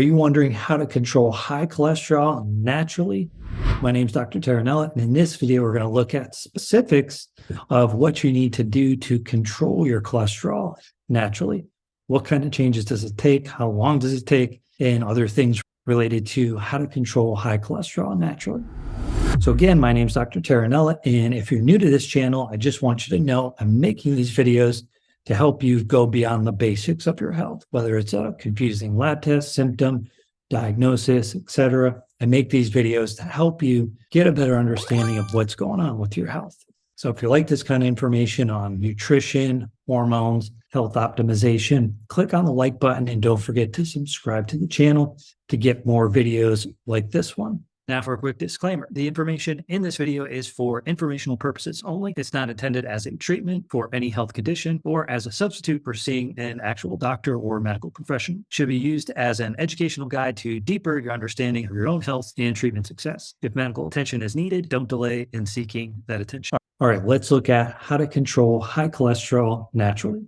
Are you wondering how to control high cholesterol naturally? My name is Dr. Taranella, and in this video, we're going to look at specifics of what you need to do to control your cholesterol naturally. What kind of changes does it take? How long does it take? And other things related to how to control high cholesterol naturally. So again, my name is Dr. Taranella, and if you're new to this channel, I just want you to know I'm making these videos to help you go beyond the basics of your health, whether it's a confusing lab test, symptom, diagnosis, etc. I make these videos to help you get a better understanding of what's going on with your health. So if you like this kind of information on nutrition, hormones, health optimization, click on the like button and don't forget to subscribe to the channel to get more videos like this one. Now for a quick disclaimer, the information in this video is for informational purposes only. It's not intended as a treatment for any health condition or as a substitute for seeing an actual doctor or medical professional. It should be used as an educational guide to deeper your understanding of your own health and treatment success. If medical attention is needed, don't delay in seeking that attention. All right, let's look at how to control high cholesterol naturally.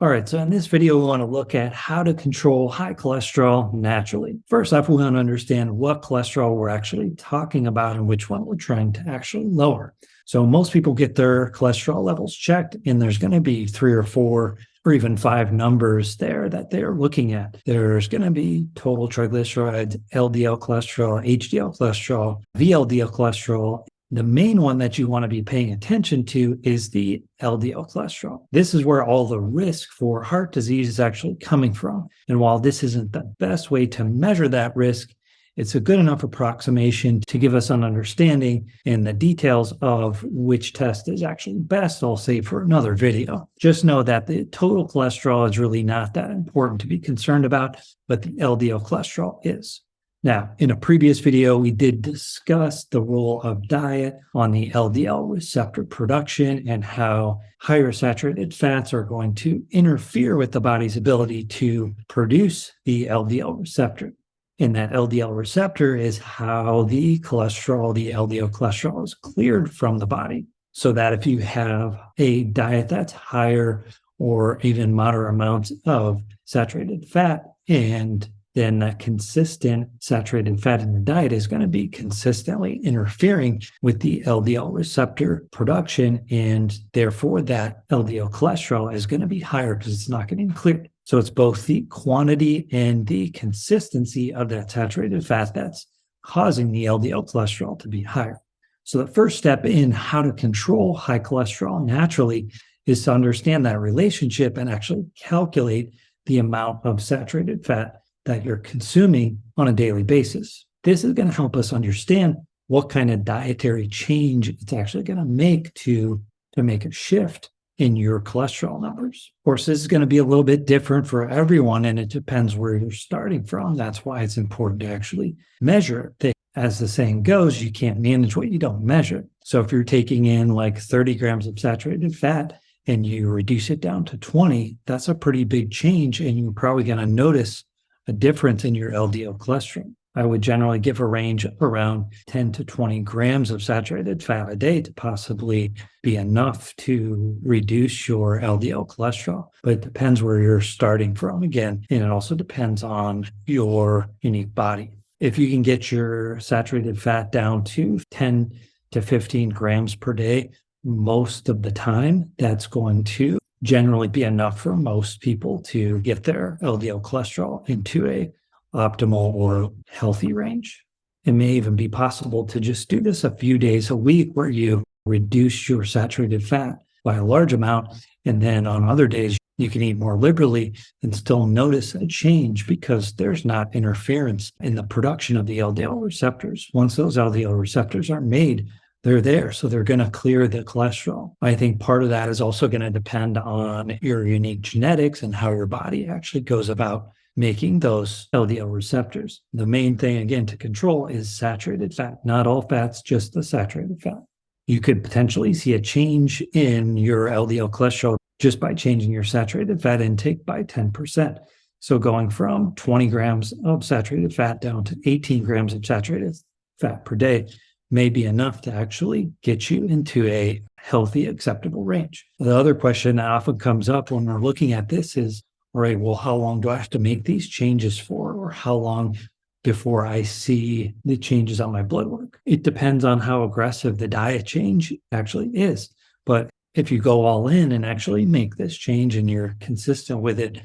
All right, so in this video, we want to look at how to control high cholesterol naturally. First off, we want to understand what cholesterol we're actually talking about and which one we're trying to actually lower. So most people get their cholesterol levels checked, and there's going to be 3 or 4 or even 5 numbers there that they're looking at. There's going to be total triglycerides, LDL cholesterol, HDL cholesterol, VLDL cholesterol. The main one that you want to be paying attention to is the LDL cholesterol. This is where all the risk for heart disease is actually coming from. And while this isn't the best way to measure that risk, it's a good enough approximation to give us an understanding and the details of which test is actually best. I'll save for another video. Just know that the total cholesterol is really not that important to be concerned about, but the LDL cholesterol is. Now, in a previous video, we did discuss the role of diet on the LDL receptor production and how higher saturated fats are going to interfere with the body's ability to produce the LDL receptor. And that LDL receptor is how the cholesterol, the LDL cholesterol, is cleared from the body. So that if you have a diet that's higher or even moderate amounts of saturated fat, and then that consistent saturated fat in your diet is going to be consistently interfering with the LDL receptor production, and therefore that LDL cholesterol is going to be higher because it's not getting cleared. So it's both the quantity and the consistency of that saturated fat that's causing the LDL cholesterol to be higher. So the first step in how to control high cholesterol naturally is to understand that relationship and actually calculate the amount of saturated fat that you're consuming on a daily basis. This is going to help us understand what kind of dietary change it's actually going to make to make a shift in your cholesterol numbers. Of course, this is going to be a little bit different for everyone, and it depends where you're starting from. That's why it's important to actually measure it. As the saying goes, you can't manage what you don't measure. So if you're taking in like 30 grams of saturated fat and you reduce it down to 20, that's a pretty big change, and you're probably going to notice a difference in your LDL cholesterol. I would generally give a range of around 10 to 20 grams of saturated fat a day to possibly be enough to reduce your LDL cholesterol. But it depends where you're starting from again, and it also depends on your unique body. If you can get your saturated fat down to 10 to 15 grams per day, most of the time, that's going to generally be enough for most people to get their LDL cholesterol into a optimal or healthy range. It may even be possible to just do this a few days a week where you reduce your saturated fat by a large amount, and then on other days you can eat more liberally and still notice a change because there's not interference in the production of the LDL receptors. Once those LDL receptors are made, they're there, so they're going to clear the cholesterol. I think part of that is also going to depend on your unique genetics and how your body actually goes about making those LDL receptors. The main thing, again, to control is saturated fat. Not all fats, just the saturated fat. You could potentially see a change in your LDL cholesterol just by changing your saturated fat intake by 10%. So going from 20 grams of saturated fat down to 18 grams of saturated fat per day may be enough to actually get you into a healthy, acceptable range. The other question that often comes up when we're looking at this is, all right, well, how long do I have to make these changes for? Or how long before I see the changes on my blood work? It depends on how aggressive the diet change actually is. But if you go all in and actually make this change and you're consistent with it,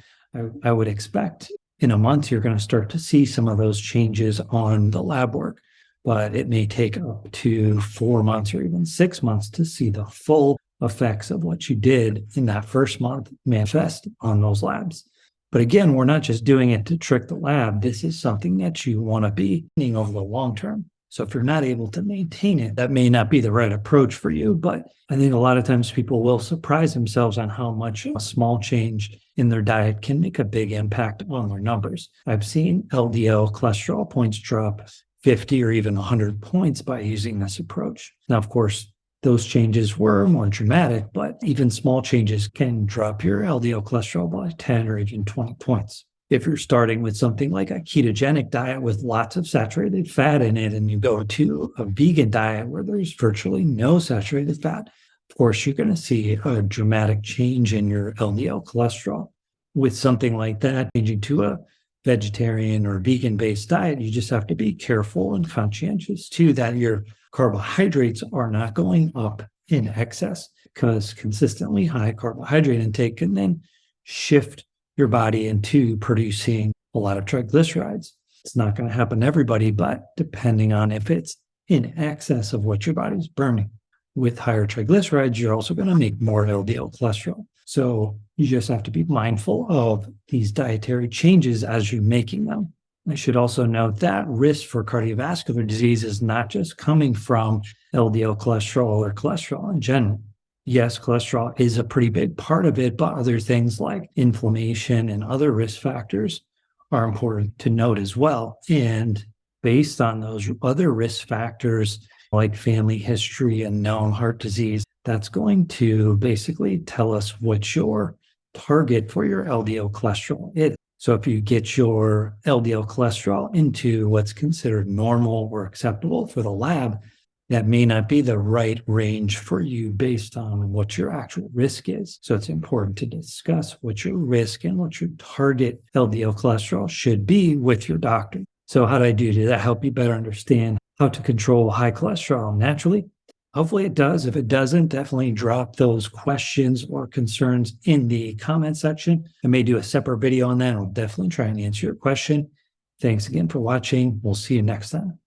I would expect in a month, you're going to start to see some of those changes on the lab work. But it may take up to 4 months or even 6 months to see the full effects of what you did in that first month manifest on those labs. But again, we're not just doing it to trick the lab. This is something that you want to be doing over the long term. So if you're not able to maintain it, that may not be the right approach for you. But I think a lot of times people will surprise themselves on how much a small change in their diet can make a big impact on their numbers. I've seen LDL cholesterol points drop 50 or even 100 points by using this approach. Now, of course, those changes were more dramatic, but even small changes can drop your LDL cholesterol by 10 or even 20 points. If you're starting with something like a ketogenic diet with lots of saturated fat in it, and you go to a vegan diet where there's virtually no saturated fat, of course, you're going to see a dramatic change in your LDL cholesterol. With something like that, changing to a vegetarian or vegan-based diet, you just have to be careful and conscientious too that your carbohydrates are not going up in excess, because consistently high carbohydrate intake can then shift your body into producing a lot of triglycerides. It's not going to happen to everybody, but depending on if it's in excess of what your body's burning. With higher triglycerides, you're also going to make more LDL cholesterol. So you just have to be mindful of these dietary changes as you're making them. I should also note that risk for cardiovascular disease is not just coming from LDL cholesterol or cholesterol in general. Yes, cholesterol is a pretty big part of it, but other things like inflammation and other risk factors are important to note as well. And based on those other risk factors, like family history and known heart disease, that's going to basically tell us what your target for your LDL cholesterol is. So if you get your LDL cholesterol into what's considered normal or acceptable for the lab, that may not be the right range for you based on what your actual risk is. So it's important to discuss what your risk and what your target LDL cholesterol should be with your doctor. So how do I do that? Help you better understand how to control high cholesterol naturally? Hopefully it does. If it doesn't, definitely drop those questions or concerns in the comment section. I may do a separate video on that. I'll definitely try and answer your question. Thanks again for watching. We'll see you next time.